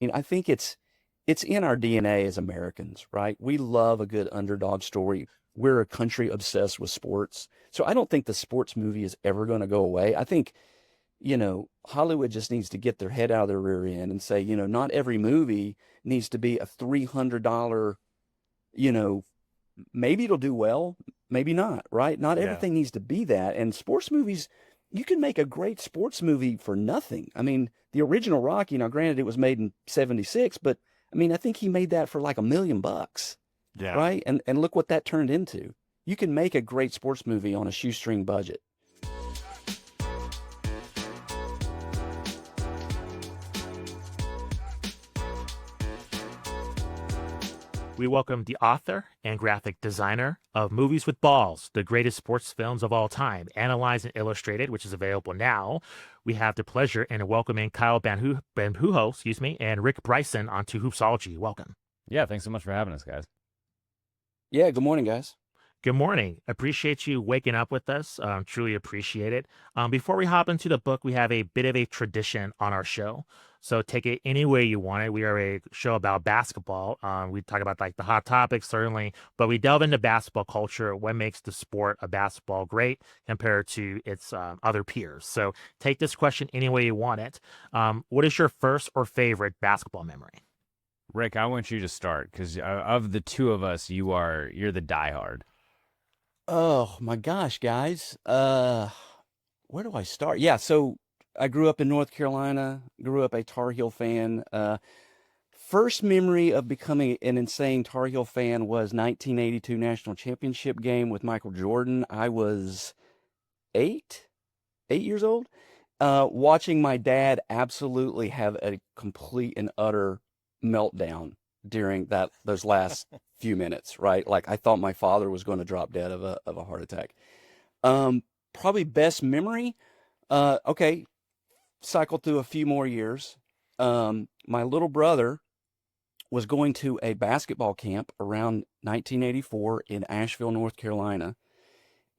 mean, I think it's in our DNA as Americans, right? We love a good underdog story. We're a country obsessed with sports. So I don't think the sports movie is ever going to go away. I think, Hollywood just needs to get their head out of their rear end and say, not every movie needs to be a $300, you know, maybe it'll do well, maybe not, right? Not Yeah. everything needs to be that. And sports movies, you can make a great sports movie for nothing. I mean, the original Rocky, now granted it was made in 76, but I mean, I think he made that for like $1 million, Yeah. right? And look what that turned into. You can make a great sports movie on a shoestring budget. We welcome the author and graphic designer of Movies with Balls, the greatest sports films of all time, analyzed and illustrated, which is available now. We have the pleasure in welcoming Kyle Bandujo, and Rick Bryson onto Hoopsology. Welcome. Yeah, thanks so much for having us, guys. Yeah, good morning, guys. Good morning. Appreciate you waking up with us. Truly appreciate it. Before we hop into the book, we have a bit of a tradition on our show. So take it any way you want it. We are a show about basketball. We talk about like the hot topics, certainly, but we delve into basketball culture, what makes the sport of basketball great compared to its other peers. So take this question any way you want it. What is your first or favorite basketball memory? Rick, I want you to start because of the two of us, you're the diehard. Oh my gosh, guys. Where do I start? Yeah, so I grew up in North Carolina, grew up a Tar Heel fan. First memory of becoming an insane Tar Heel fan was 1982 national championship game with Michael Jordan. I was eight, 8 years old, watching my dad absolutely have a complete and utter meltdown during those last few minutes, right? Like I thought my father was going to drop dead of a heart attack. Um, Probably best memory. Okay, cycle through a few more years. My little brother was going to a basketball camp around 1984 in Asheville, North Carolina.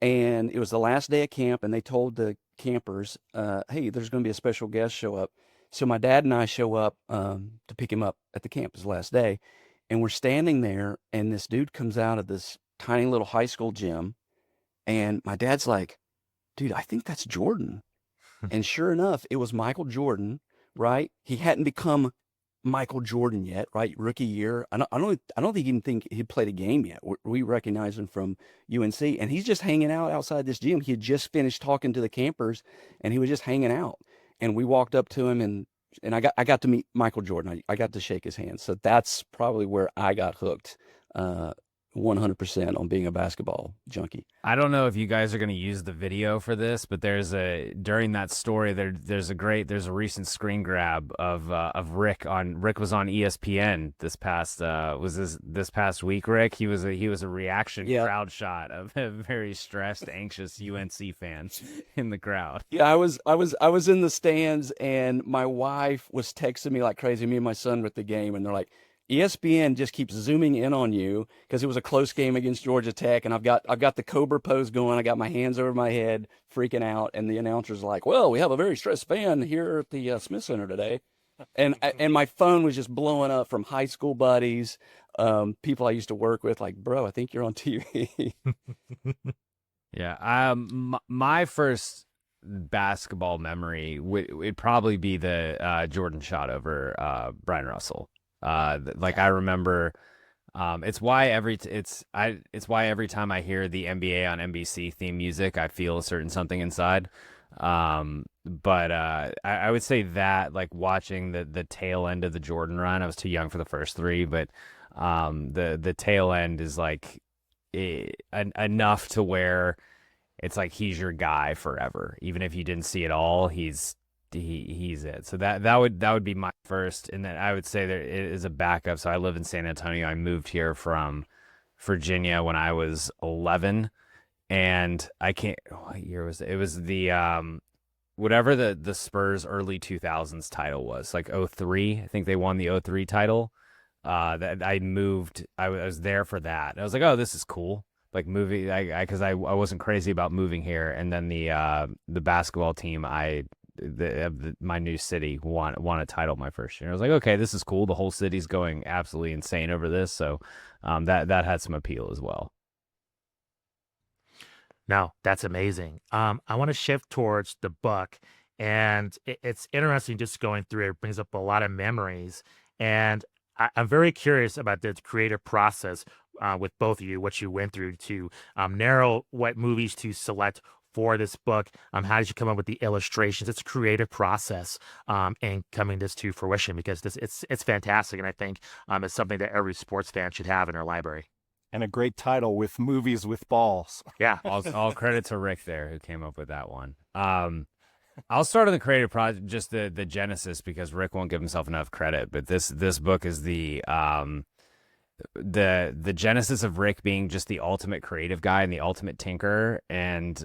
And it was the last day of camp, and they told the campers, hey, there's going to be a special guest show up. So my dad and I show up to pick him up at the camp his last day. And we're standing there, and this dude comes out of this tiny little high school gym. And my dad's like, dude, I think that's Jordan. And sure enough, it was Michael Jordan, right? He hadn't become Michael Jordan yet, right? Rookie year. I don't even think he'd played a game yet. We recognize him from UNC, and he's just hanging out outside this gym. He had just finished talking to the campers, and he was just hanging out. And we walked up to him, and I got to meet Michael Jordan. I got to shake his hand. So that's probably where I got hooked, 100% on being a basketball junkie. I don't know if you guys are going to use the video for this, but during that story there's a recent screen grab of Rick was on ESPN this past week. Rick, he was a reaction Yeah. crowd shot of a very stressed, anxious UNC fan in the crowd. Yeah, I was in the stands, and my wife was texting me like crazy. Me and my son were at the game, and they're like, ESPN just keeps zooming in on you because it was a close game against Georgia Tech, and I've got the Cobra pose going. I got my hands over my head, freaking out, and the announcer's like, "Well, we have a very stressed fan here at the Smith Center today," and my phone was just blowing up from high school buddies, people I used to work with, like, "Bro, I think you're on TV." Yeah, my first basketball memory would probably be the Jordan shot over Brian Russell. Like I remember, it's why every time I hear the NBA on NBC theme music, I feel a certain something inside. But I would say that like watching the tail end of the Jordan run, I was too young for the first three, but the tail end is like enough to where it's like he's your guy forever. Even if you didn't see it all, he's it. So that would be my first, and then I would say there is a backup. So I live in San Antonio. I moved here from Virginia when I was 11, and I can't. What year was it? It was the whatever the Spurs early 2000s title was, like '03. I think they won the '03 title. That I moved. I was there for that. I was like, oh, this is cool. Like moving, because I wasn't crazy about moving here, and then the basketball team I my new city won a title my first year. I was like, okay, this is cool. The whole city's going absolutely insane over this, so that had some appeal as well. No, that's amazing. I want to shift towards the book, and it's interesting just going through it. It brings up a lot of memories, and I'm very curious about the creative process with both of you, what you went through to narrow what movies to select for this book. How did you come up with the illustrations? It's a creative process in coming this to fruition because it's fantastic, and I think it's something that every sports fan should have in their library. And a great title with movies with balls. Yeah. All credit to Rick there who came up with that one. I'll start on the creative project, just the genesis, because Rick won't give himself enough credit. But this book is the genesis of Rick being just the ultimate creative guy and the ultimate tinker. And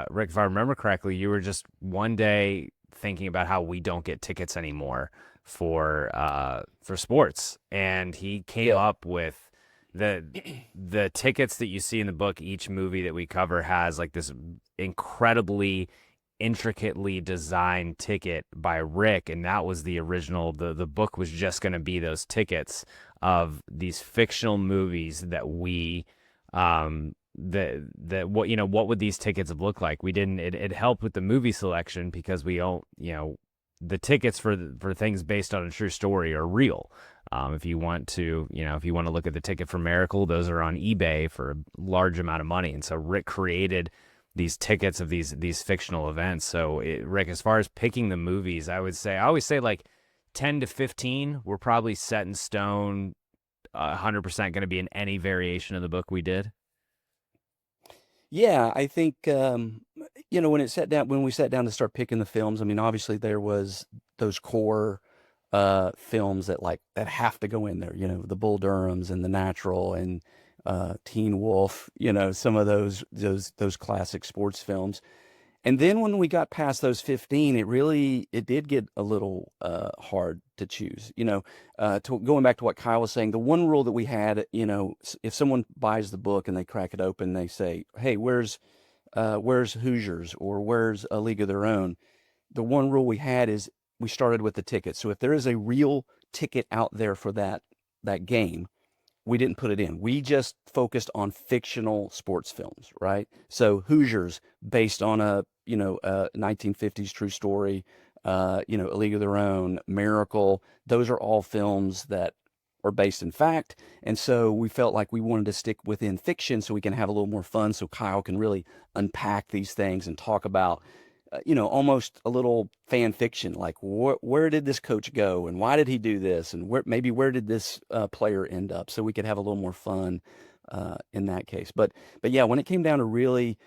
Rick, if I remember correctly, you were just one day thinking about how we don't get tickets anymore for sports, and he came up with the tickets that you see in the book. Each movie that we cover has like this incredibly intricately designed ticket by Rick, and that was the original. The book was just going to be those tickets of these fictional movies that we that what would these tickets have looked like. We didn't it helped with the movie selection because we don't, the tickets for things based on a true story are real. If you want to look at the ticket for Miracle, those are on eBay for a large amount of money. And so Rick created these tickets of these fictional events. So Rick, as far as picking the movies, I always say like 10 to 15 were probably set in stone, 100% going to be in any variation of the book we did. Yeah, I think when we sat down to start picking the films, I mean, obviously there was those core films that have to go in there, the Bull Durhams and The Natural and Teen Wolf, some of those classic sports films. And then when we got past those 15, it did get a little hard to choose. Going back to what Kyle was saying, the one rule that we had, if someone buys the book and they crack it open, they say, "Hey, where's Hoosiers or where's A League of Their Own?" The one rule we had is we started with the ticket. So if there is a real ticket out there for that game, we didn't put it in. We just focused on fictional sports films, right? So Hoosiers, based on a 1950s true story, A League of Their Own, Miracle. Those are all films that are based in fact. And so we felt like we wanted to stick within fiction so we can have a little more fun, so Kyle can really unpack these things and talk about almost a little fan fiction, like where did this coach go and why did he do this, and where did this player end up, so we could have a little more fun in that case. But yeah, when it came down to really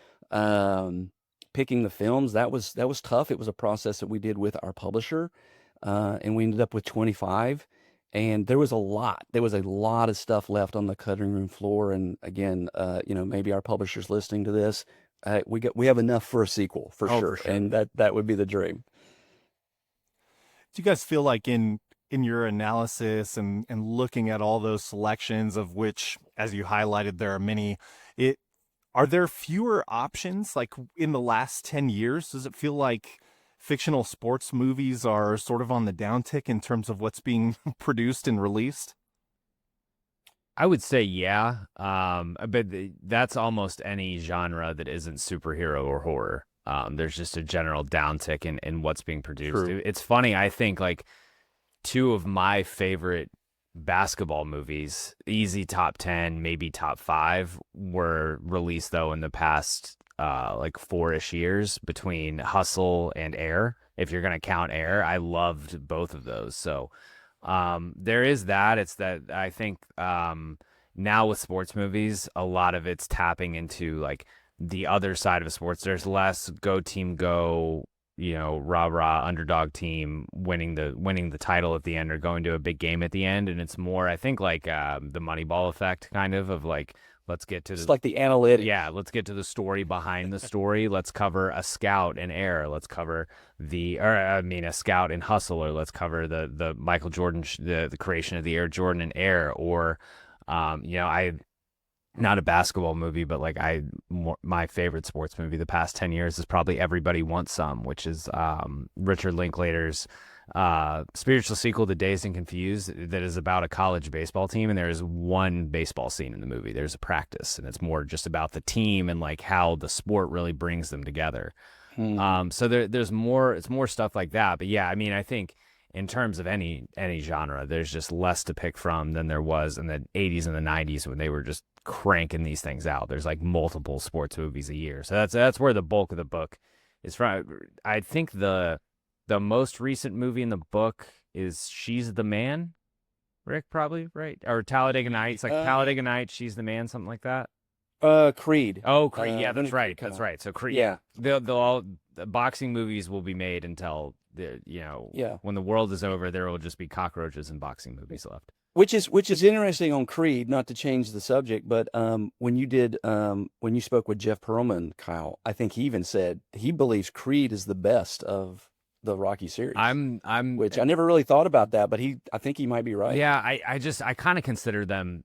picking the films, that was tough. It was a process that we did with our publisher, and we ended up with 25. And there was a lot of stuff left on the cutting room floor. And again, maybe our publisher's listening to this. We have enough for a sequel for sure. For sure. And that would be the dream. Do you guys feel like in your analysis and looking at all those selections, of which, as you highlighted, there are many, are there fewer options? Like in the last 10 years, does it feel like fictional sports movies are sort of on the downtick in terms of what's being produced and released? I would say yeah, but that's almost any genre that isn't superhero or horror. There's just a general downtick in what's being produced. True. It's funny, I think like two of my favorite basketball movies, easy top 10, maybe top 5, were released though in the past like 4-ish years, between Hustle and Air. If you're going to count Air, I loved both of those. So there is that. It's that I think now with sports movies, a lot of it's tapping into like the other side of sports. There's less go team go, rah rah underdog team winning the title at the end or going to a big game at the end, and it's more, I think, like the Moneyball effect kind of like, let's get to It's like the analytics. Yeah, let's get to the story behind the story. Let's cover a scout in Air. Let's cover a scout in Hustle, or let's cover the Michael Jordan, the creation of the Air Jordan in Air. Or, I not a basketball movie, but like my favorite sports movie the past 10 years is probably Everybody Wants Some, which is Richard Linklater's spiritual sequel to Dazed and Confused that is about a college baseball team, and there is one baseball scene in the movie. There's a practice, and it's more just about the team and like how the sport really brings them together. So there's more, it's more stuff like that. But yeah, I mean, I think in terms of any genre, there's just less to pick from than there was in the 80s and the 90s when they were just cranking these things out. There's like multiple sports movies a year. So that's where the bulk of the book is from. I think the most recent movie in the book is She's the Man, Rick, probably, right? Or Talladega Nights, like Talladega Nights, She's the Man, something like that. Creed. Oh, Creed. Yeah, that's right. That's right. So Creed. Yeah. The boxing movies will be made until when the world is over, there will just be cockroaches and boxing movies left. Which is interesting on Creed, not to change the subject, but when you spoke with Jeff Pearlman, Kyle, I think he even said he believes Creed is the best of the Rocky series. Which I never really thought about that, but I think he might be right. Yeah, I kind of consider them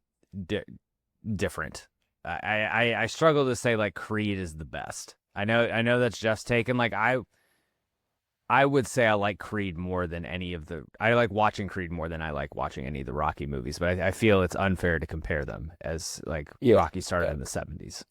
different. I struggle to say like Creed is the best. I know that's Jeff's take, and like I would say I like Creed more than I like watching Creed more than I like watching any of the Rocky movies, but I feel it's unfair to compare them as like Rocky started in the 70s.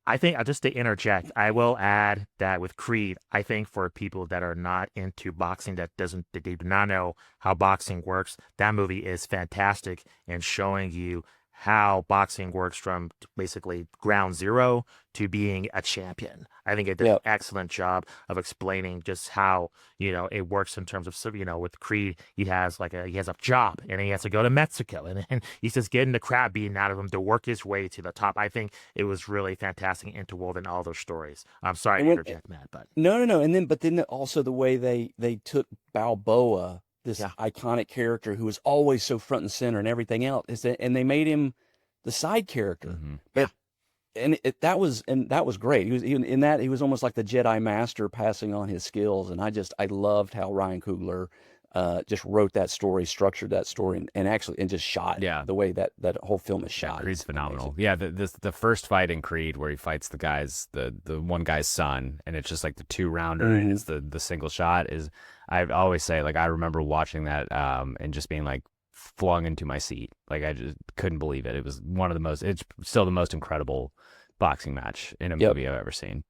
I think, just to interject, I will add that with Creed, I think for people that are not into boxing, that they do not know how boxing works, that movie is fantastic in showing you how boxing works from basically ground zero to being a champion. I think it did an excellent job of explaining just how, it works in terms of, with Creed, he has a job and he has to go to Mexico and he's just getting the crap beaten out of him to work his way to the top. I think it was really fantastic and interwoven all those stories. I'm sorry to interject, Matt, but no. And then also the way they took Balboa, this iconic character who was always so front and center and everything else, and they made him the side character. Mm-hmm. But that was great. He was almost like the Jedi Master passing on his skills, and I loved how Ryan Coogler just wrote that story, structured that story, and just shot the way that whole film is shot. Creed's phenomenal. Amazing. Yeah, the first fight in Creed where he fights the one guy's son, and it's just like the 2-rounder, and it's the single shot is. I always say, like, I remember watching that and just being like flung into my seat. Like, I just couldn't believe it. It was it's still the most incredible boxing match in a movie I've ever seen.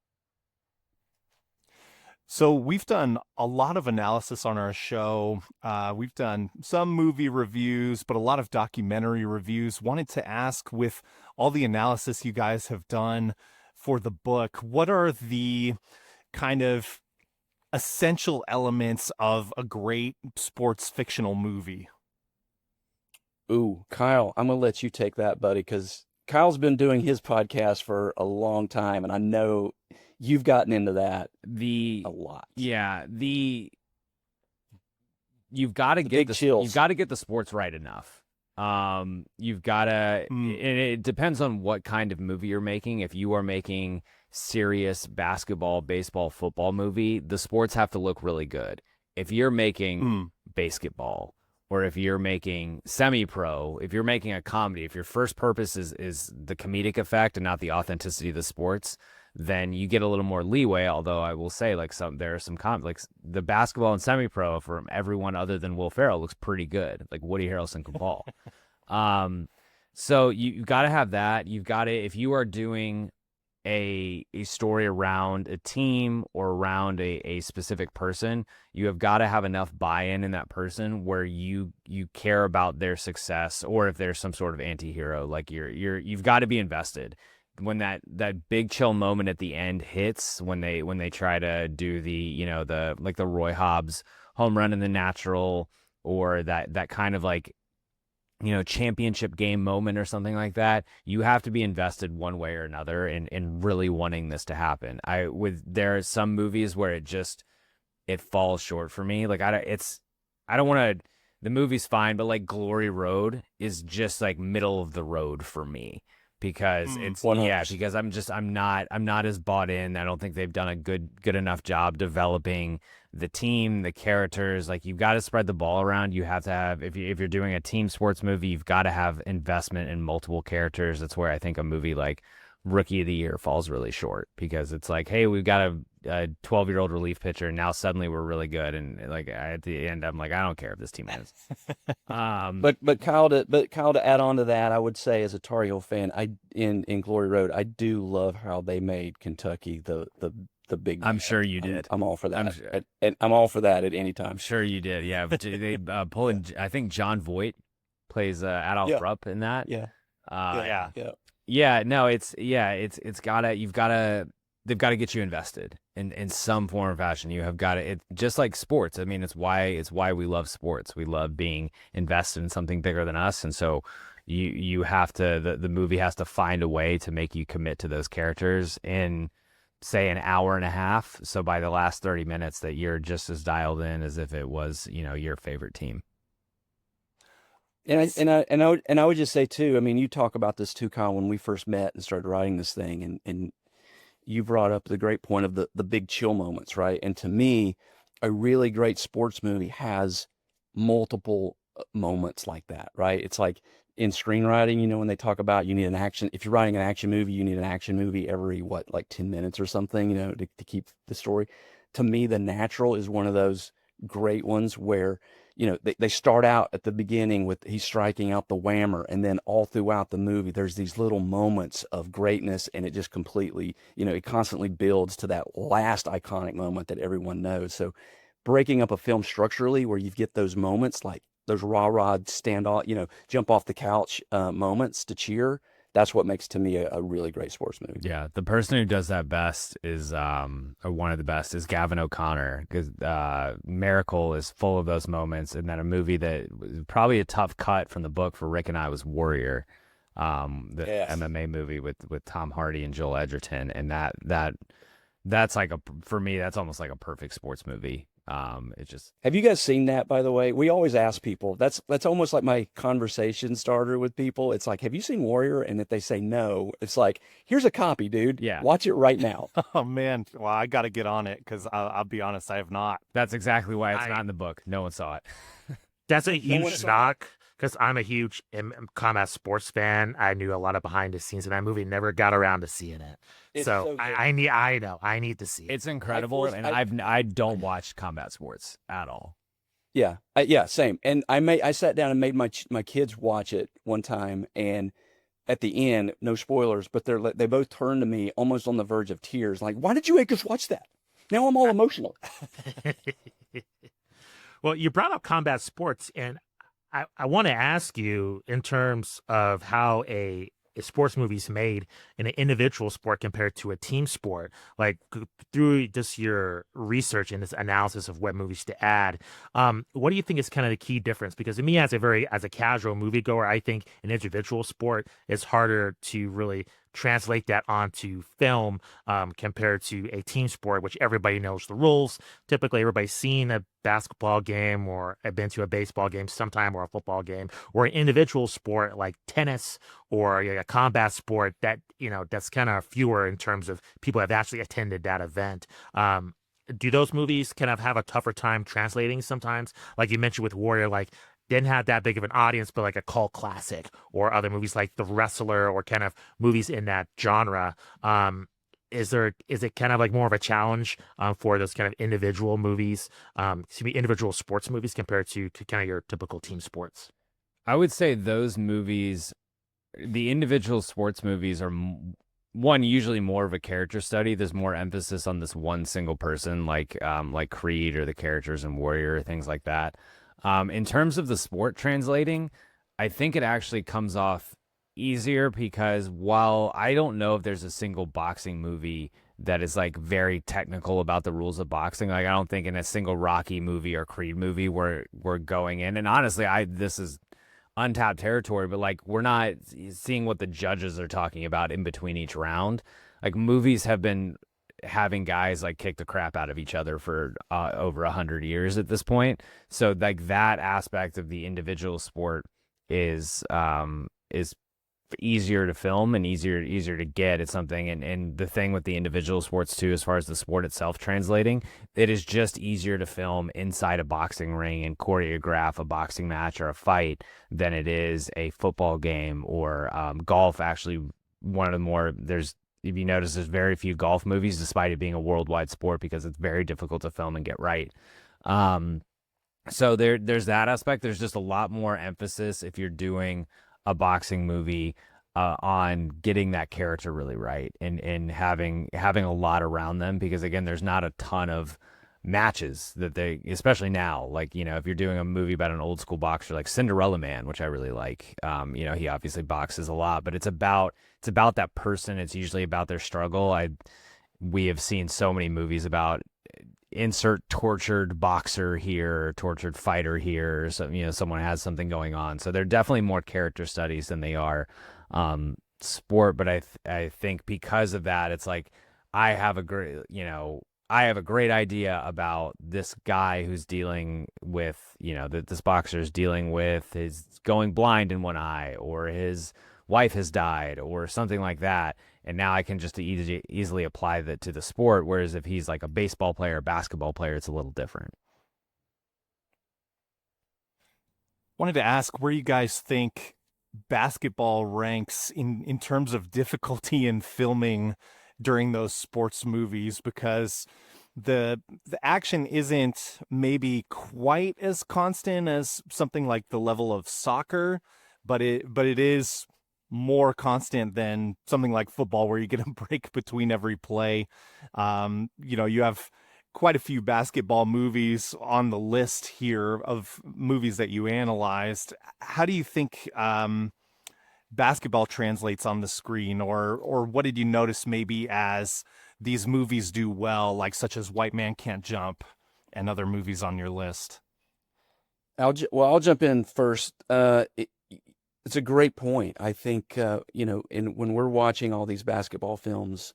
So we've done a lot of analysis on our show. We've done some movie reviews, but a lot of documentary reviews. Wanted to ask, with all the analysis you guys have done for the book, what are the kind of essential elements of a great sports fictional movie? Ooh, Kyle, I'm going to let you take that, buddy, because Kyle's been doing his podcast for a long time, and I know you've gotten into that a lot. Yeah, you've got to get the sports right enough. You've got to, and it depends on what kind of movie you're making. If you are making serious basketball, baseball, football movie, the sports have to look really good. If you're making basketball, or if you're making semi-pro, if you're making a comedy, if your first purpose is the comedic effect and not the authenticity of the sports, then you get a little more leeway. Although I will say, like, there are some like the basketball and semi-pro from everyone other than Will Ferrell looks pretty good. Like Woody Harrelson can ball. So you got to have that. You've got to, if you are doing a story around a team or around a specific person, you have got to have enough buy-in in that person where you care about their success, or if there's some sort of anti-hero, like you've got to be invested. When that big chill moment at the end hits, when they try to do the Roy Hobbs home run in the natural, or that kind of like championship game moment or something like that, you have to be invested one way or another in really wanting this to happen. There are some movies where it falls short for me. Like I don't want to. The movie's fine, but like Glory Road is just like middle of the road for me, because it's 100%. Because I'm not as bought in. I don't think they've done a good enough job developing the team, the characters. Like, you've got to spread the ball around. You have to have, if you're doing a team sports movie, you've got to have investment in multiple characters. That's where I think a movie like Rookie of the Year falls really short, because it's like, hey, we've got a 12-year-old relief pitcher, and now suddenly we're really good, and like at the end I'm like, I don't care if this team wins. But Kyle, to add on to that, I would say, as a Tar Heel fan, in Glory Road, I do love how they made Kentucky the big. I'm sure you did. I'm all for that. I'm sure. And I'm all for that at any time. I'm sure you did. Yeah, but they pull in. I think John Voight plays Adolf Rupp in that. Yeah. Yeah, no, it's gotta, they've got to get you invested in some form or fashion. You have got to, it just like sports. I mean, it's why we love sports. We love being invested in something bigger than us. And so you have to, the movie has to find a way to make you commit to those characters in, say, an hour and a half. So by the last 30 minutes that you're just as dialed in as if it was, your favorite team. And I would just say too, I mean, you talk about this too, Kyle, when we first met and started writing this thing, and you brought up the great point of the big chill moments, right? And to me, a really great sports movie has multiple moments like that, right? It's like in screenwriting, when they talk about you need an action, if you're writing an action movie, you need an action movie every like 10 minutes or something, to keep the story. To me, The Natural is one of those great ones where they start out at the beginning with he's striking out the whammer, and then all throughout the movie there's these little moments of greatness, and it just completely, it constantly builds to that last iconic moment that everyone knows. So breaking up a film structurally where you get those moments, like those rah-rah stand off, jump off the couch moments to cheer, that's what makes, to me, a really great sports movie. Yeah, the person who does that best is, or one of the best, is Gavin O'Connor, because Miracle is full of those moments. And then a movie that was probably a tough cut from the book for Rick and I was Warrior, the MMA movie with Tom Hardy and Joel Edgerton, and that's like for me, that's almost like a perfect sports movie. It just, have you guys seen that, by the way? We always ask people, that's almost like my conversation starter with people. It's like, have you seen Warrior? And if they say no, it's like, here's a copy, dude. Yeah, watch it right now. Oh man, well, I got to get on it, because I'll be honest, I have not. That's exactly why it's not in the book. No one saw it. That's a huge knock, because I'm a huge combat sports fan. I knew a lot of behind the scenes in that movie. Never got around to seeing it. So I need to see it. It's incredible, and I don't watch combat sports at all. Yeah, same. And I sat down and made my kids watch it one time, and at the end, no spoilers, but they both turned to me almost on the verge of tears, like, "Why did you make us watch that?" Now I'm all emotional. Well, you brought up combat sports, and I want to ask you, in terms of how a sports movie is made in an individual sport compared to a team sport, like through just your research and this analysis of what movies to add, what do you think is kind of the key difference? Because to me, as a casual moviegoer, I think an individual sport is harder to really translate that onto film compared to a team sport, which everybody knows the rules. Typically, everybody's seen a basketball game or been to a baseball game sometime, or a football game, or an individual sport like tennis or a combat sport that, that's kind of fewer in terms of people have actually attended that event. Do those movies kind of have a tougher time translating sometimes? Like you mentioned with Warrior, like, didn't have that big of an audience, but like a cult classic, or other movies like The Wrestler, or kind of movies in that genre. Is it kind of like more of a challenge for those kind of individual movies, individual sports movies, compared to kind of your typical team sports? I would say those movies, the individual sports movies, are usually more of a character study. There's more emphasis on this one single person, like Creed or the characters in Warrior, things like that. In terms of the sport translating, I think it actually comes off easier, because while I don't know if there's a single boxing movie that is like very technical about the rules of boxing, like I don't think in a single Rocky movie or Creed movie we're going in, and honestly, this is untapped territory, but like we're not seeing what the judges are talking about in between each round. Like, movies have been having guys like kick the crap out of each other for over 100 years at this point. So like that aspect of the individual sport is easier to film and easier to get at something. And the thing with the individual sports too, as far as the sport itself translating, it is just easier to film inside a boxing ring and choreograph a boxing match or a fight than it is a football game or golf. Actually, one of the more if you notice, there's very few golf movies, despite it being a worldwide sport, because it's very difficult to film and get right. So there's that aspect. There's just a lot more emphasis if you're doing a boxing movie on getting that character really right and having a lot around them, because again, there's not a ton of matches that they, especially now, like, you know, if you're doing a movie about an old school boxer like Cinderella Man, which I really like, you know, he obviously boxes a lot, but it's about that person. It's usually about their struggle. We have seen so many movies about insert tortured boxer here, tortured fighter here. So, you know, someone has something going on. So they're definitely more character studies than they are sport. But I think because of that, it's like I have a great idea about this guy who's dealing with, you know, that this boxer is dealing with his going blind in one eye, or his wife has died, or something like that. And now I can just easily apply that to the sport. Whereas if he's like a baseball player, basketball player, it's a little different. Wanted to ask where you guys think basketball ranks in terms of difficulty in filming during those sports movies, because the action isn't maybe quite as constant as something like the level of soccer, but it is more constant than something like football, where you get a break between every play. You know, you have quite a few basketball movies on the list here of movies that you analyzed. How do you think basketball translates on the screen, or what did you notice maybe as these movies do well, like such as White Man Can't Jump and other movies on your list? I'll jump in first. It's a great point. I think, you know, when we're watching all these basketball films,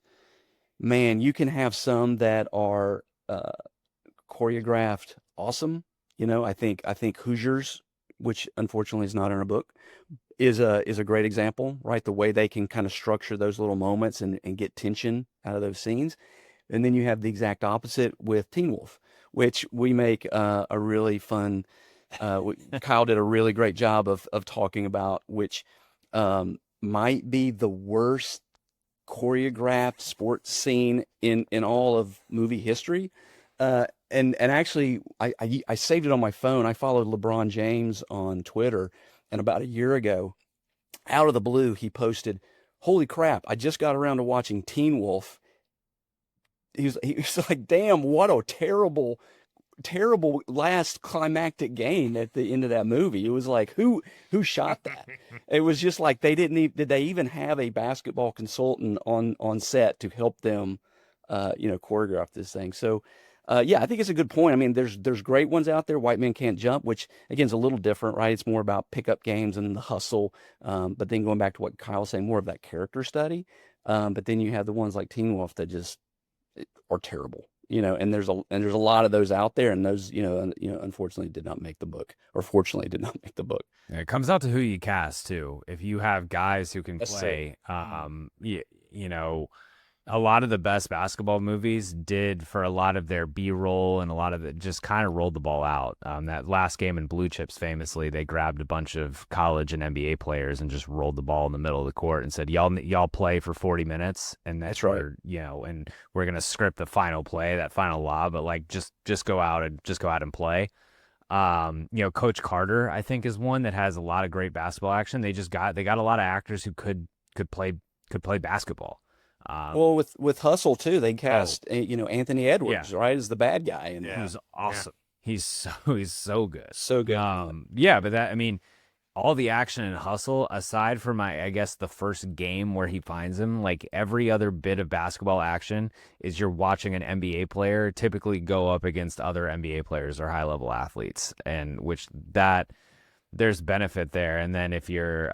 man, you can have some that are choreographed awesome. You know, I think Hoosiers, which unfortunately is not in our book, is a great example, right? The way they can kind of structure those little moments and get tension out of those scenes. And then you have the exact opposite with Teen Wolf, which we make a really fun. Kyle did a really great job of talking about, which might be the worst choreographed sports scene in all of movie history. And actually, I saved it on my phone. I followed LeBron James on Twitter, and about a year ago, out of the blue, he posted, "Holy crap! I just got around to watching Teen Wolf." He was like, "Damn, what a terrible last climactic game at the end of that movie." It was like, who shot that? It was just like did they even have a basketball consultant on set to help them, you know, choreograph this thing? So, yeah, I think it's a good point. I mean, there's great ones out there. White Man Can't Jump, which again is a little different, right? It's more about pickup games and the hustle. But then going back to what Kyle's saying, more of that character study. But then you have the ones like Teen Wolf that just are terrible. You know, and there's a lot of those out there, and those, you know, unfortunately did not make the book, or fortunately did not make the book. Yeah, it comes out to who you cast too. If you have guys who can Yes, play, you know, a lot of the best basketball movies did for a lot of their B-roll, and a lot of it just kind of rolled the ball out. That last game in Blue Chips, famously, they grabbed a bunch of college and NBA players and just rolled the ball in the middle of the court and said, y'all play for 40 minutes. And that's right. You know, and we're going to script the final play, that final lob, but like, just go out and play. You know, Coach Carter, I think, is one that has a lot of great basketball action. They got a lot of actors who could play basketball. Well, with Hustle too, they cast you know, Anthony Edwards, right, as the bad guy, and who's awesome. Yeah. He's so good, so good. Yeah, but that, I mean, all the action in Hustle, aside from I guess the first game where he finds him, like every other bit of basketball action is you're watching an NBA player typically go up against other NBA players or high level athletes, and there's benefit there. And then if you're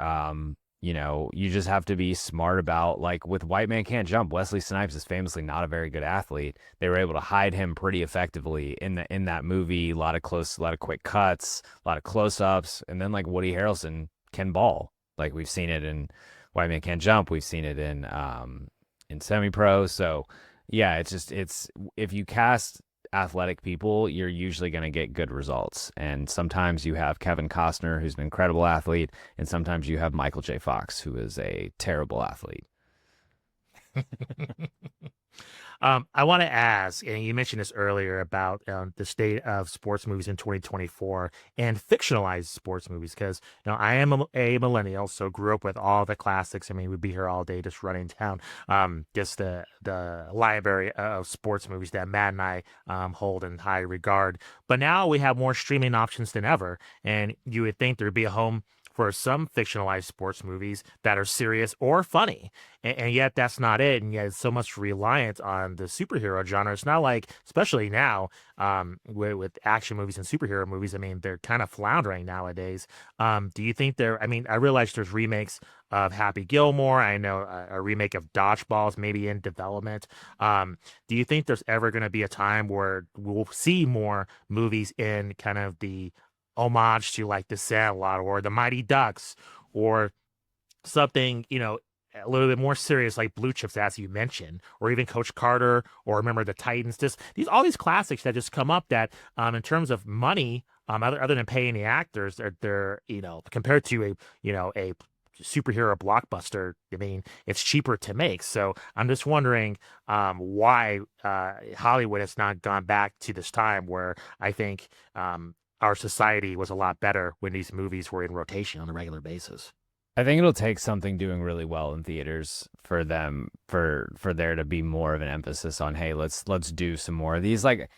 you know, you just have to be smart about, like with White Man Can't Jump, Wesley Snipes is famously not a very good athlete. They were able to hide him pretty effectively in that movie. A lot of quick cuts, a lot of close-ups, and then like Woody Harrelson can ball. Like we've seen it in White Man Can't Jump. We've seen it in semi-pro. So yeah, it's if you cast athletic people, you're usually going to get good results. And sometimes you have Kevin Costner, who's an incredible athlete, and sometimes you have Michael J. Fox, who is a terrible athlete. I want to ask, and you mentioned this earlier about the state of sports movies in 2024 and fictionalized sports movies, because I am a millennial, so grew up with all the classics. I mean, we'd be here all day just running down just the library of sports movies that Matt and I hold in high regard. But now we have more streaming options than ever, and you would think there'd be a home for some fictionalized sports movies that are serious or funny. And yet that's not it. And yet it's so much reliance on the superhero genre. It's not like, especially now, with action movies and superhero movies, I mean, they're kind of floundering nowadays. Do you think I mean, I realize there's remakes of Happy Gilmore. I know a remake of Dodgeballs maybe in development. Do you think there's ever going to be a time where we'll see more movies in kind of the homage to like The Sandlot or The Mighty Ducks or something, a little bit more serious like Blue Chips, as you mentioned, or even Coach Carter, or Remember the Titans? Just all these classics that just come up that, in terms of money, other than paying the actors, they're compared to a superhero blockbuster, I mean, it's cheaper to make. So I'm just wondering why Hollywood has not gone back to this time where I think our society was a lot better when these movies were in rotation on a regular basis. I think it'll take something doing really well in theaters for there to be more of an emphasis on, hey, let's do some more of these. Like,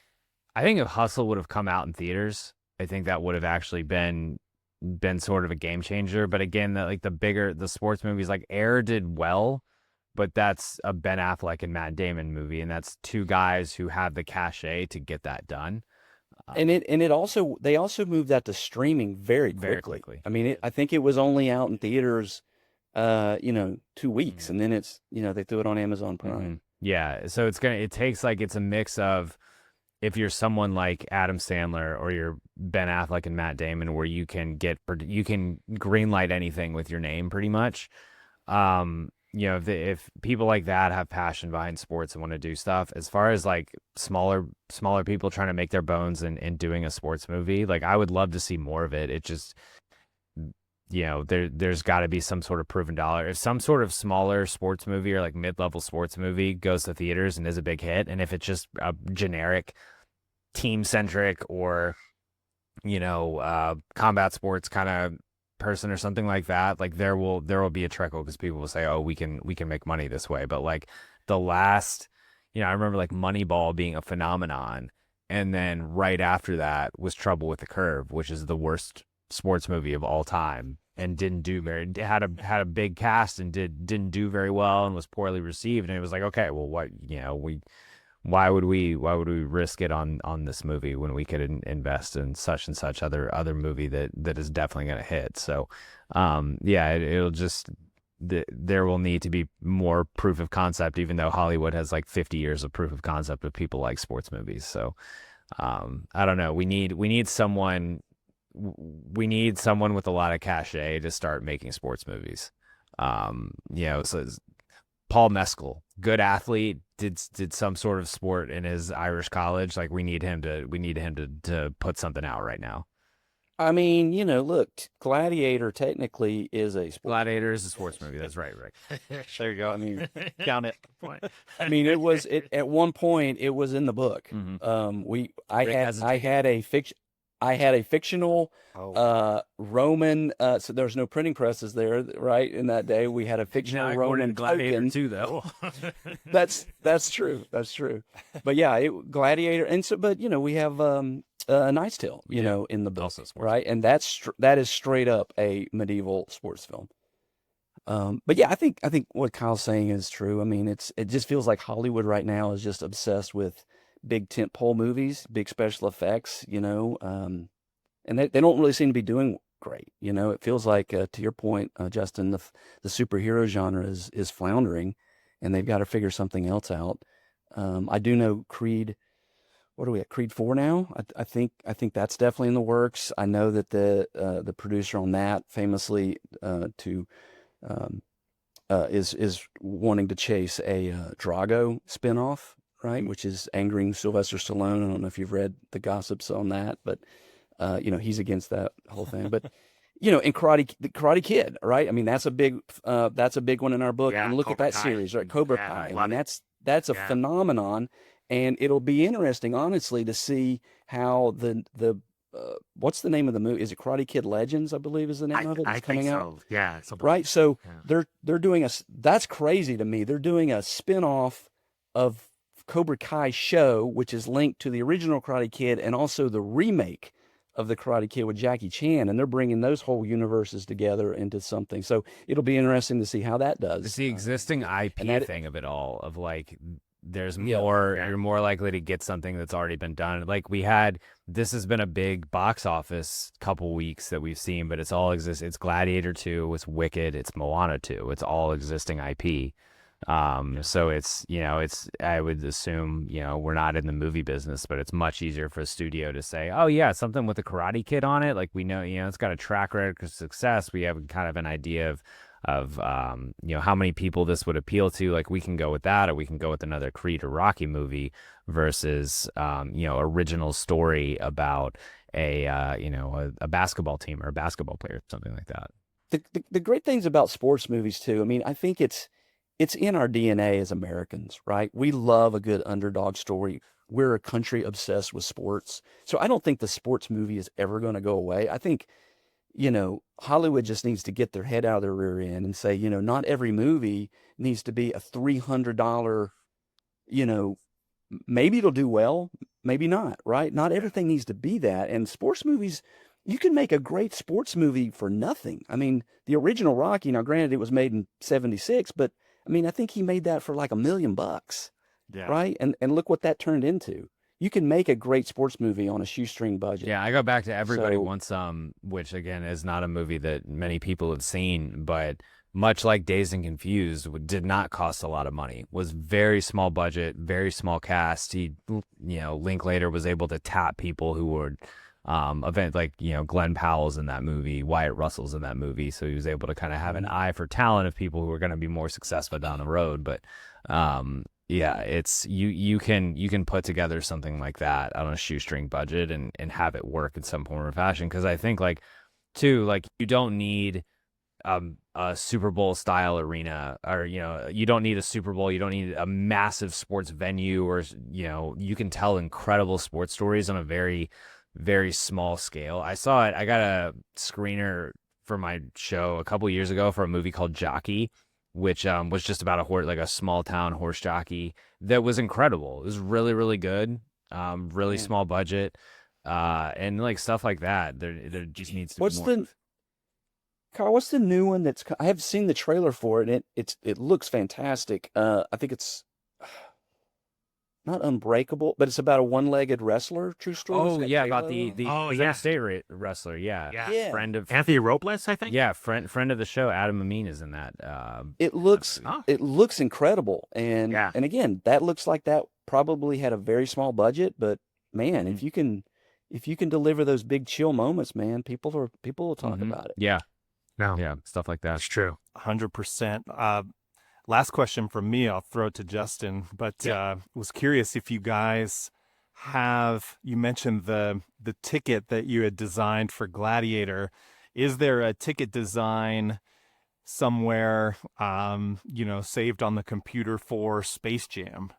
I think if Hustle would have come out in theaters, I think that would have actually been sort of a game changer. But again, the sports movies like Air did well, but that's a Ben Affleck and Matt Damon movie, and that's two guys who have the cachet to get that done. And they also moved that to streaming very Very quickly. quickly. I mean, I think it was only out in theaters, 2 weeks, and then they threw it on Amazon Prime. Mm-hmm. Yeah, so it's a mix of, if you're someone like Adam Sandler or you're Ben Affleck and Matt Damon, where you can greenlight anything with your name pretty much. If people like that have passion behind sports and want to do stuff, as far as like smaller people trying to make their bones in doing a sports movie, like I would love to see more of it. It just, there's got to be some sort of proven dollar. If some sort of smaller sports movie or like mid-level sports movie goes to theaters and is a big hit, and if it's just a generic team-centric or combat sports kind of person or something like that, like there will be a trickle, because people will say, oh, we can make money this way. But like the last, I remember like Moneyball being a phenomenon, and then right after that was Trouble with the Curve, which is the worst sports movie of all time, and had a big cast and didn't do very well and was poorly received. And it was like, okay, well, why would we risk it on this movie when we could invest in such and such other movie that is definitely going to hit? So, it'll just, there will need to be more proof of concept, even though Hollywood has like 50 years of proof of concept of people like sports movies. So, I don't know. We need someone with a lot of cachet to start making sports movies. So Paul Mescal, good athlete, did some sort of sport in his Irish college. Like we need him to put something out right now. I mean, look, Gladiator technically is a sport. Gladiator is a sports movie. That's right, Rick. There you go. I mean, count it. I mean, at one point it was in the book. Mm-hmm. I had a fictional Roman. So there was no printing presses there, right? In that day, we had a fictional Roman Gladiator token. too, though. That's true. That's true. But yeah, Gladiator, and so, but we have Knight's Tale, in the book, Also sports, right? And that is straight up a medieval sports film. But yeah, I think what Kyle's saying is true. I mean, it just feels like Hollywood right now is just obsessed with big tentpole movies, big special effects, and they don't really seem to be doing great. It feels like, to your point, Justin, the superhero genre is floundering, and they've got to figure something else out. I do know Creed. What are we at? Creed 4 now? I think that's definitely in the works. I know that the producer on that famously to is wanting to chase a Drago spinoff, right? Which is angering Sylvester Stallone. I don't know if you've read the gossips on that, but he's against that whole thing. But in the Karate Kid, right? I mean, that's a big one in our book. Yeah, and look at Cobra that Kai. series, right? Cobra Yeah, Kai. I love mean, it. that's a Yeah. phenomenon, and it'll be interesting, honestly, to see how the what's the name of the movie? Is it Karate Kid Legends? I believe is the name of it. I It's think coming out. so. Yeah. Something Right? So yeah. they're doing that's crazy to me. They're doing a spin-off of Cobra Kai show, which is linked to the original Karate Kid and also the remake of the Karate Kid with Jackie Chan, and they're bringing those whole universes together into something. So it'll be interesting to see how that does. It's the existing IP and that thing of it all, of like there's Yeah. more, Yeah. you're more likely to get something that's already been done. Like this has been a big box office couple weeks that we've seen, but it's all it's Gladiator 2, it's Wicked, it's Moana 2, it's all existing IP. So it's I would assume, we're not in the movie business, but it's much easier for a studio to say, oh yeah, something with a Karate Kid on it. Like we know, it's got a track record of success. We have kind of an idea of how many people this would appeal to. Like we can go with that, or we can go with another Creed or Rocky movie versus original story about a basketball team or a basketball player, something like that. the great things about sports movies too. I mean, I think it's in our DNA as Americans, right? We love a good underdog story. We're a country obsessed with sports. So I don't think the sports movie is ever going to go away. I think, Hollywood just needs to get their head out of their rear end and say, not every movie needs to be a $300, maybe it'll do well, maybe not, right? Not everything needs to be that. And sports movies, you can make a great sports movie for nothing. I mean, the original Rocky, now granted it was made in 76, but I mean, I think he made that for like $1 million, Yeah. right? And look what that turned into. You can make a great sports movie on a shoestring budget. Yeah, I go back to Everybody So- Wants Some, which again is not a movie that many people have seen, but much like Dazed and Confused, did not cost a lot of money. Was very small budget, very small cast. He, Linklater was able to tap people who were Glenn Powell's in that movie, Wyatt Russell's in that movie, so he was able to kind of have an eye for talent of people who are going to be more successful down the road. But yeah, it's you can put together something like that on a shoestring budget and have it work in some form or fashion. Because I think you don't need a Super Bowl style arena, or you don't need a Super Bowl, you don't need a massive sports venue, or you can tell incredible sports stories on a very, very small scale. I saw it. I got a screener for my show a couple years ago for a movie called Jockey, which was just about a horse, like a small town horse jockey, that was incredible. It was really, really good. Really small budget, and like stuff like that. There just needs to be more. Carl, what's the new one I have seen the trailer for it, and it looks fantastic. I think it's not Unbreakable, but it's about a one-legged wrestler, true story. Oh yeah, about the yeah. state wrestler. Yeah. Yeah. Friend of Anthony Robles, I think. Yeah, friend of the show, Adam Amin is in that. It looks incredible, and Yeah. and again, that looks like that probably had a very small budget, but man, if you can deliver those big chill moments, man, people will talk about it. Yeah, No. yeah, stuff like that. That's true. 100%. Last question from me, I'll throw it to Justin, but was curious if you guys you mentioned the ticket that you had designed for Gladiator. Is there a ticket design somewhere, saved on the computer for Space Jam?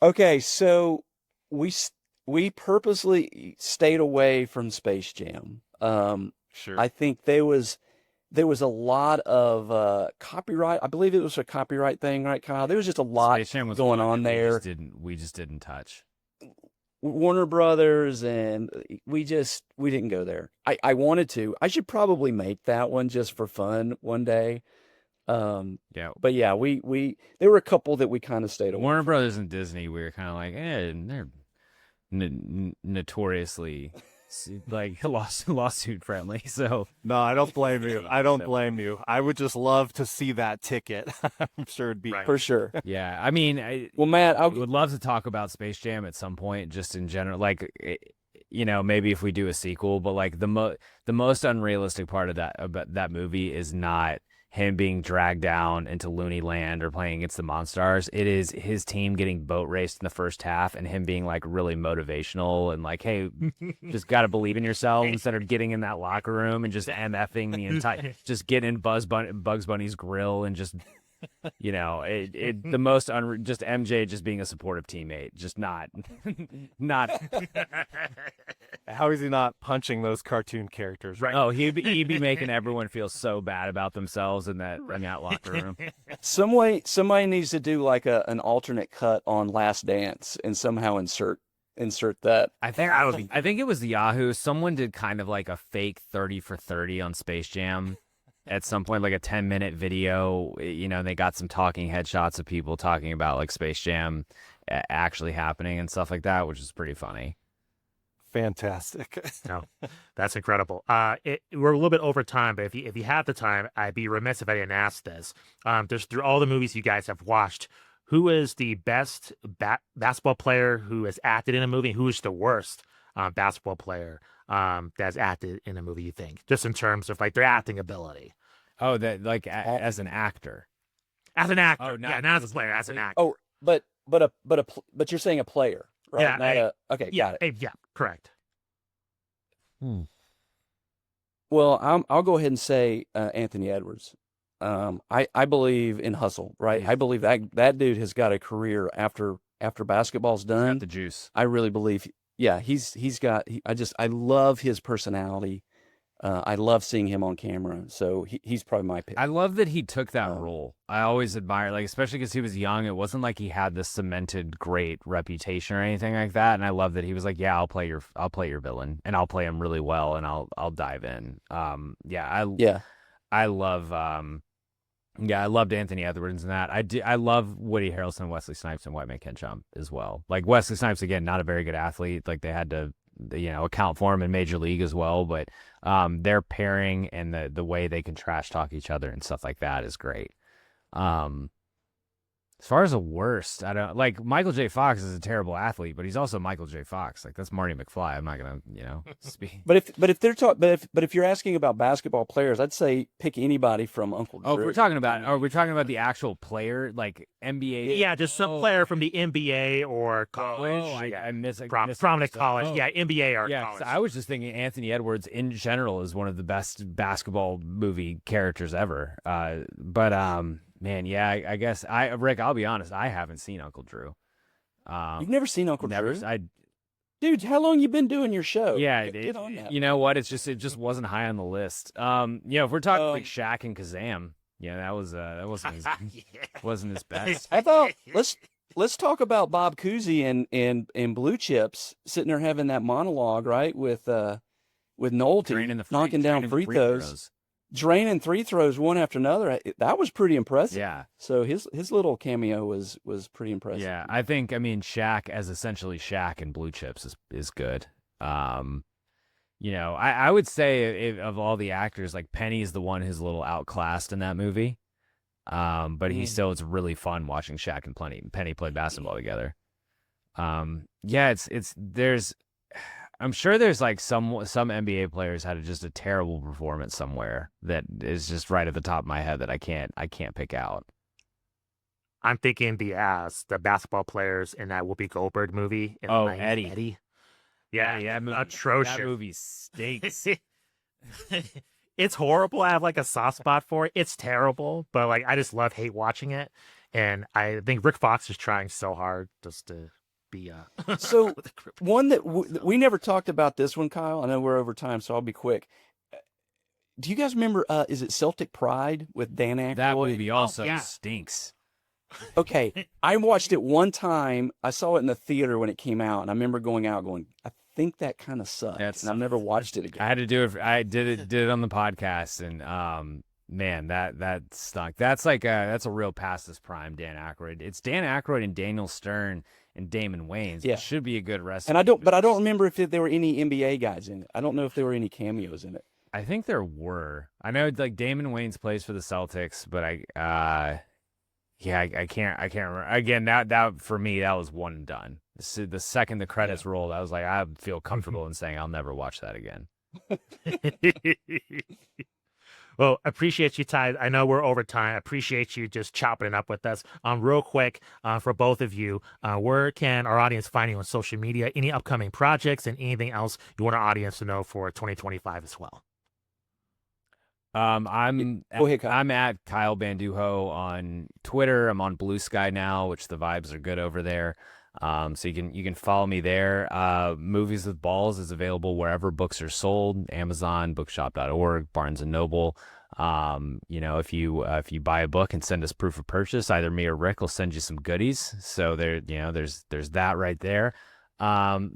Okay, so we purposely stayed away from Space Jam. Sure. I think there was a lot of copyright. I believe it was a copyright thing, right, Kyle? There was just a lot Space Jam was going one on that there. We just didn't touch. Warner Brothers, and we didn't go there. I wanted to. I should probably make that one just for fun one day. Yeah. But yeah, we there were a couple that we kind of stayed away. Warner Brothers and Disney, we were kind of like, they're notoriously like lawsuit friendly. So No, I don't blame you. I don't blame you. I would just love to see that ticket. I'm sure it'd be Right. For sure. yeah, I mean, Well, Matt, I would love to talk about Space Jam at some point, just in general. Like, you know, maybe if we do a sequel, but like the most unrealistic part of that movie is not him being dragged down into Looney Land or playing against the Monstars. It is his team getting boat raced in the first half and him being like really motivational and like, hey, just got to believe in yourself instead of getting in that locker room and just MFing the entire, just getting in Bugs Bunny's grill and just, you know, the most just MJ just being a supportive teammate, just not. How is he not punching those cartoon characters? Right. Oh, he'd be making everyone feel so bad about themselves in that locker room. Somebody needs to do like an alternate cut on Last Dance and somehow insert that. I think it was Yahoo. Someone did kind of like a fake 30 for 30 on Space Jam at some point, like a 10-minute video. You know, they got some talking headshots of people talking about like Space Jam actually happening and stuff like that, which is pretty funny. Fantastic. No, that's incredible. We're a little bit over time, but if you have the time, I'd be remiss if I didn't ask this. Just through all the movies you guys have watched, who is the best basketball player who has acted in a movie? Who is the worst basketball player that's acted in a movie, you think? Just in terms of like their acting ability. Oh, that like as an actor. As an actor. Oh, not as a player, as an actor. Oh, but you're saying a player, right? Yeah, okay, yeah, got it. yeah, correct. Well, I'll go ahead and say Anthony Edwards. I believe in hustle, right? I believe that dude has got a career after basketball's done. Got the juice. I really believe. Yeah, I love his personality. I love seeing him on camera. So he's probably my pick. I love that he took that role. I always admire, like, especially because he was young. It wasn't like he had this cemented great reputation or anything like that. And I love that he was like, yeah, I'll play your villain, and I'll play him really well, and I'll dive in. I love I loved Anthony Edwards in that. I love Woody Harrelson, Wesley Snipes, and White Man Can't Jump as well. Like Wesley Snipes, again, not a very good athlete. Like they had to, account for him in Major League as well. But their pairing and the way they can trash talk each other and stuff like that is great. As far as the worst, I don't like Michael J. Fox is a terrible athlete, but he's also Michael J. Fox. Like that's Marty McFly. I'm not gonna, speak. But if you're asking about basketball players, I'd say pick anybody from Uncle Drew. Oh, we're talking about the actual player, like NBA. Yeah, just some player from the NBA or college. I missed prominent college. Yeah, NBA or college. I was just thinking Anthony Edwards in general is one of the best basketball movie characters ever. Man, yeah, I guess Rick, I'll be honest, I haven't seen Uncle Drew. You've never seen Uncle Drew? Dude, how long you been doing your show? Yeah, get on that. You know what? It just wasn't high on the list. If we're talking like Shaq and Kazam, that wasn't his best. I thought let's talk about Bob Cousy and Blue Chips sitting there having that monologue, right, with Nolte knocking down free throws. Draining three throws one after another. That was pretty impressive. Yeah. So his little cameo was pretty impressive. Yeah, I mean Shaq as essentially Shaq and Blue Chips is good. I would say of all the actors, like Penny is the one who's a little outclassed in that movie. But it's really fun watching Shaq and Penny play basketball together. I'm sure there's like some NBA players had just a terrible performance somewhere that is just right at the top of my head that I can't pick out. I'm thinking the basketball players in that Whoopi Goldberg movie. Eddie. Yeah, atrocious. That movie stinks. It's horrible. I have like a soft spot for it. It's terrible, but like I just hate watching it. And I think Rick Fox is trying so hard just to be so one that we never talked about this one, Kyle. I know we're over time, so I'll be quick. Do you guys remember is it Celtic Pride with Dan Aykroyd? That movie also stinks. Okay, I watched it one time. I saw it in the theater when it came out, and I remember going out I think that kind of sucked. And I've never watched it again. I had to do it. I did it on the podcast, and man, that stunk. That's that's a real past his prime Dan Aykroyd. It's Dan Aykroyd and Daniel Stern and Damon Wayans. Yeah. It should be a good recipe. And I don't remember if there were any NBA guys in it. I don't know if there were any cameos in it. I think there were. I know like Damon Wayans plays for the Celtics, but I can't remember. Again, that for me that was one and done. the second the credits rolled, I was like, I feel comfortable in saying I'll never watch that again. Well, appreciate you, Ty. I know we're over time. Appreciate you just chopping it up with us. Real quick, for both of you, where can our audience find you on social media? Any upcoming projects and anything else you want our audience to know for 2025 as well? Go ahead, Kyle. I'm at Kyle Bandujo on Twitter. I'm on Blue Sky now, which the vibes are good over there. So you can follow me there. Movies with Balls is available wherever books are sold: Amazon, bookshop.org, Barnes and Noble. If you buy a book and send us proof of purchase, either me or Rick will send you some goodies. So there's that right there.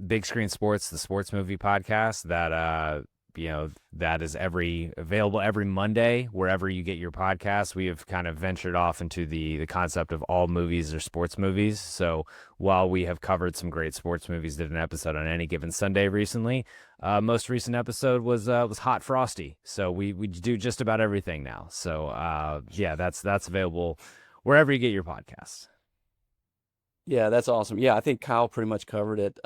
Big Screen Sports, the sports movie podcast that is available every Monday wherever you get your podcasts. We have kind of ventured off into the concept of all movies are sports movies. So while we have covered some great sports movies, did an episode on Any Given Sunday recently. Most recent episode was Hot Frosty. So we do just about everything now. So that's available wherever you get your podcasts. Yeah, that's awesome. Yeah, I think Kyle pretty much covered it.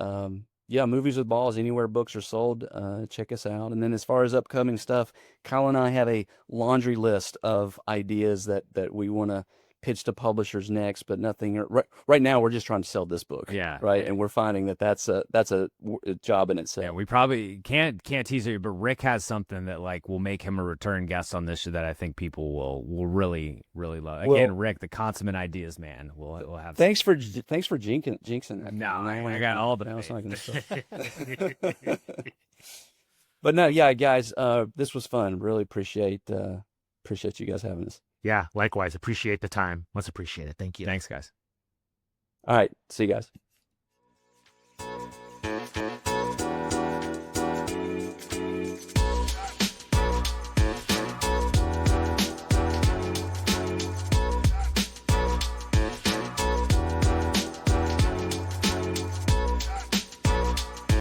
Yeah, Movies with Balls, anywhere books are sold. Check us out. And then as far as upcoming stuff, Kyle and I have a laundry list of ideas that we want to pitch to publishers next, but nothing right now. We're just trying to sell this book. Yeah. Right. And we're finding that that's a job in itself. Yeah, we probably can't tease you, but Rick has something that like will make him a return guest on this show that I think people will really, really love. Again, Rick, the consummate ideas man. We'll have. Thanks for jinxing that. No, I got all the. I was not gonna say. But no, yeah, guys, this was fun. Really appreciate you guys having us. Yeah, likewise. Appreciate the time. Much appreciated. Thank you. Thanks, guys. All right. See you guys.